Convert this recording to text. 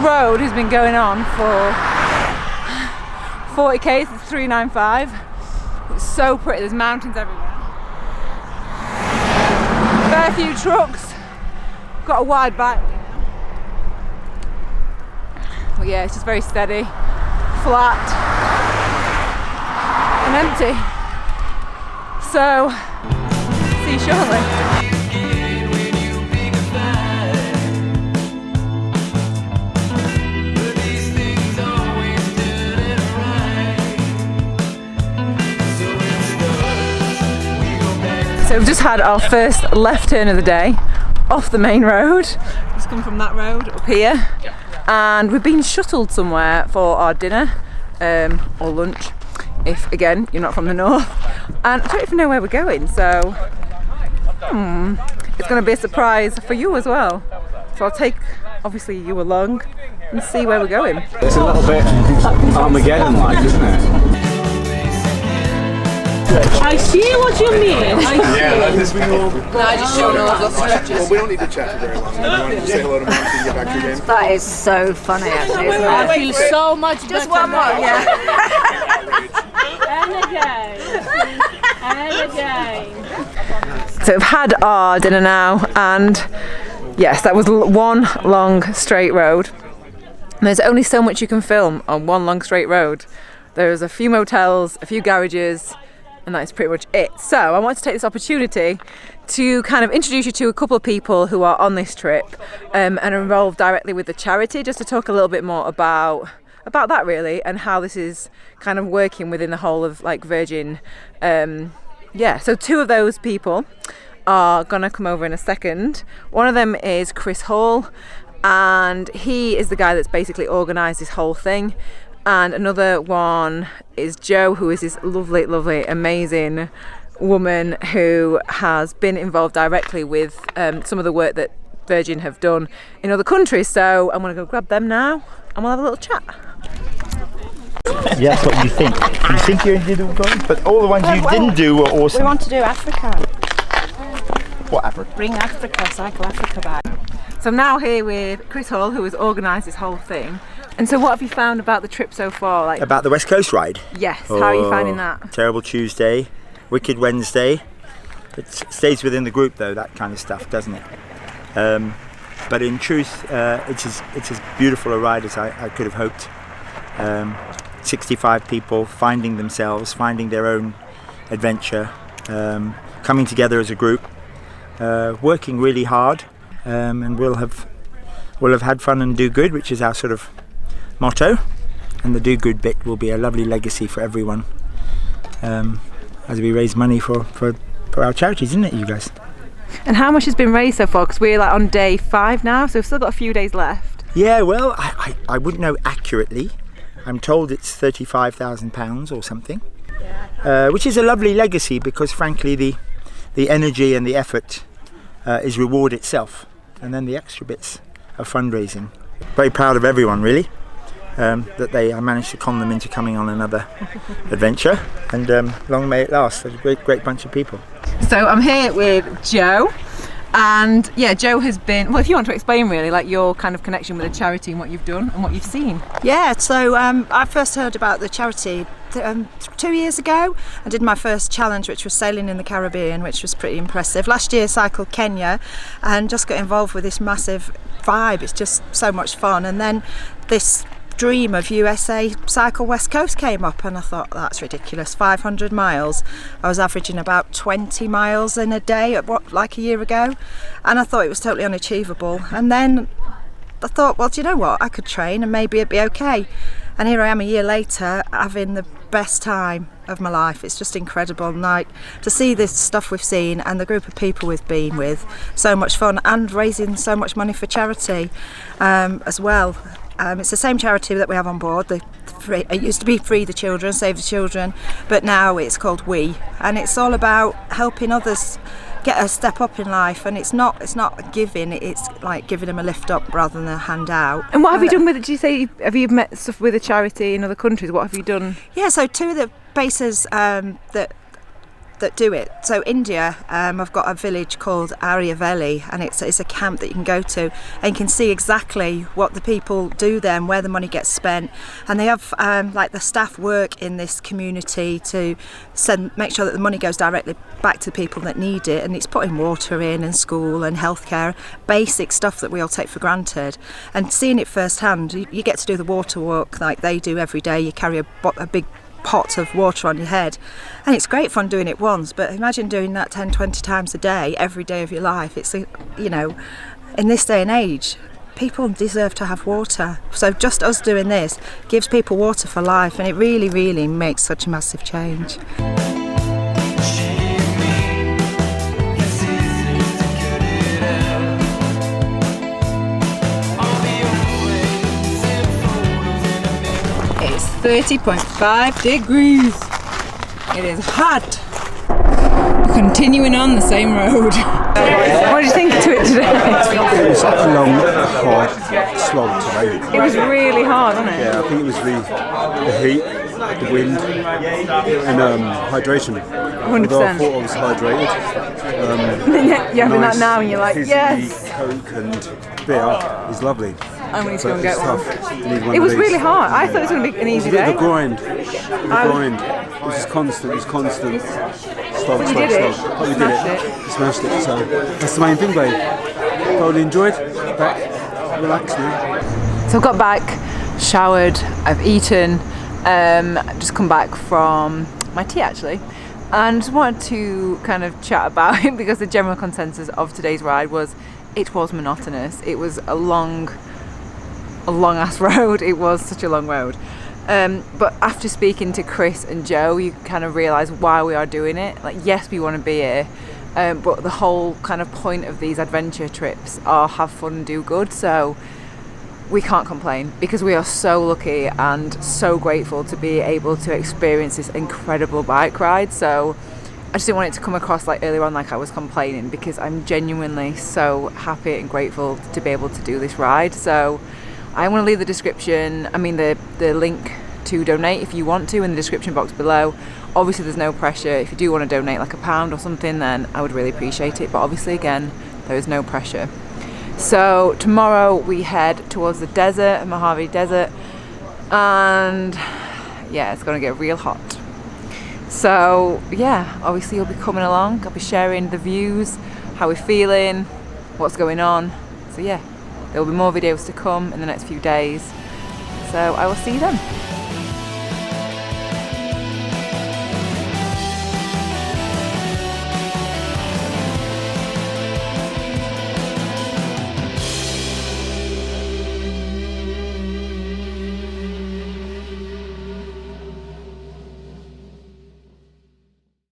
road has been going on for 40k, it's 395. It's so pretty, there's mountains everywhere. Fair few trucks. Got a wide bike. But yeah, it's just very steady, flat, and empty. So, see you shortly. So we've just had our first left turn of the day off the main road. Just come from that road up here, and we've been shuttled somewhere for our dinner or lunch, if again you're not from the north. And I don't even know where we're going, so it's going to be a surprise for you as well. So I'll take obviously you along and see where we're going. It's a little bit Armageddon-like, isn't it? I see what you mean. Yeah, like this week. No, I just showed all those stretches. Well, we don't need to chat for very long. You want to say hello to Mom and get back to your game? That is so funny, actually, isn't it? I feel so much better. Just one more, yeah. And again. So we've had our dinner now, and yes, that was one long straight road. And there's only so much you can film on one long straight road. There's a few motels, a few garages, and that's pretty much it. So I want to take this opportunity to kind of introduce you to a couple of people who are on this trip and are involved directly with the charity, just to talk a little bit more about that really, and how this is kind of working within the whole of like Virgin. So two of those people are gonna come over in a second. One of them is Chris Hall, and he is the guy that's basically organised this whole thing. And another one is Jo, who is this lovely, lovely, amazing woman who has been involved directly with some of the work that Virgin have done in other countries. So I'm going to go grab them now and we'll have a little chat. Yeah, that's what you think. You think you did all good, but all the ones you didn't do were awesome. We want to do Africa. What Africa? Bring Africa, Cycle Africa back. So I'm now here with Chris Hall, who has organised this whole thing. And so what have you found about the trip so far? Like, About the West Coast ride? yes, how are you finding that? Terrible Tuesday, Wicked Wednesday. It stays within the group though, that kind of stuff, doesn't it? But in truth, it's as beautiful a ride as I could have hoped. 65 people finding themselves, finding their own adventure, coming together as a group, working really hard, and we'll have had fun and do good, which is our sort of motto. And the do good bit will be a lovely legacy for everyone as we raise money for our charities, isn't it, you guys? And how much has been raised so far? Because we're like on day 5 now, so we've still got a few days left. Yeah, well, I wouldn't know accurately. I'm told it's £35,000 or something, which is a lovely legacy because frankly the energy and the effort is reward itself, and then the extra bits of fundraising. Very proud of everyone really, that I managed to con them into coming on another adventure, and long may it last. There's a great bunch of people. So I'm here with Jo, and yeah, Jo has been, well, if you want to explain really like your kind of connection with the charity and what you've done and what you've seen. Yeah, so I first heard about the charity 2 years ago. I did my first challenge, which was sailing in the Caribbean, which was pretty impressive. Last year I cycled Kenya and just got involved with this massive vibe. It's just so much fun. And then this dream of USA Cycle West Coast came up, and I thought, that's ridiculous. 500 miles. I was averaging about 20 miles in a day like a year ago, and I thought it was totally unachievable. And then I thought, well, do you know what, I could train and maybe it'd be okay. And here I am a year later having the best time of my life. It's just incredible. And like to see this stuff we've seen and the group of people we've been with, so much fun, and raising so much money for charity as well. It's the same charity that we have on board. It used to be Free the Children, Save the Children, but now it's called We, and it's all about helping others get a step up in life. And it's not giving, it's like giving them a lift up rather than a hand out. And what have you done with it? Did you say, have you met stuff with a charity in other countries? What have you done? Yeah, so two of the bases that that do it. So India, I've got a village called Aryaveli, and it's a camp that you can go to, and you can see exactly what the people do there and where the money gets spent. And they have like the staff work in this community to make sure that the money goes directly back to the people that need it, and it's putting water in and school and healthcare, basic stuff that we all take for granted. And seeing it firsthand, you get to do the water walk like they do every day. You carry a big pot of water on your head, and it's great fun doing it once, but imagine doing that 10-20 times a day every day of your life. It's in this day and age, people deserve to have water, so just us doing this gives people water for life, and it really, really makes such a massive change. It's 30.5 degrees. It is hot. We're continuing on the same road. What did you think to it today? It was a long, hard slog today. It was really hard, wasn't it? Yeah, I think it was the heat, the wind, and hydration. 100%. Although I thought I was hydrated. You're having that now and you're like, fizzy yes. Coke and beer is lovely. I'm going to go But and get it's one. tough. You need one It of was these. really hard. I thought it was going to be an easy The day. grind. It was just constant. It was constant. Slog, you slog, did it. slog. But we Smashed did it. it. We smashed it. So that's the main thing, babe. Thoroughly enjoyed. Back, relaxed now. So I got back, showered, I've eaten, just come back from my tea actually, and just wanted to kind of chat about it because the general consensus of today's ride was it was monotonous. It was a long ass road. It was such a long road. But after speaking to Chris and Joe, you kind of realise why we are doing it. Like, yes, we want to be here, but the whole kind of point of these adventure trips are have fun and do good. So we can't complain because we are so lucky and so grateful to be able to experience this incredible bike ride. So I just didn't want it to come across like earlier on like I was complaining, because I'm genuinely so happy and grateful to be able to do this ride. So I want to leave the link to donate if you want to in the description box below. Obviously there's no pressure. If you do want to donate like £1 or something, then I would really appreciate it, but obviously again there is no pressure. So tomorrow we head towards the desert, Mojave Desert, and yeah, it's going to get real hot. So yeah, obviously you'll be coming along. I'll be sharing the views, how we're feeling, what's going on. So yeah, there will be more videos to come in the next few days. So I will see you then.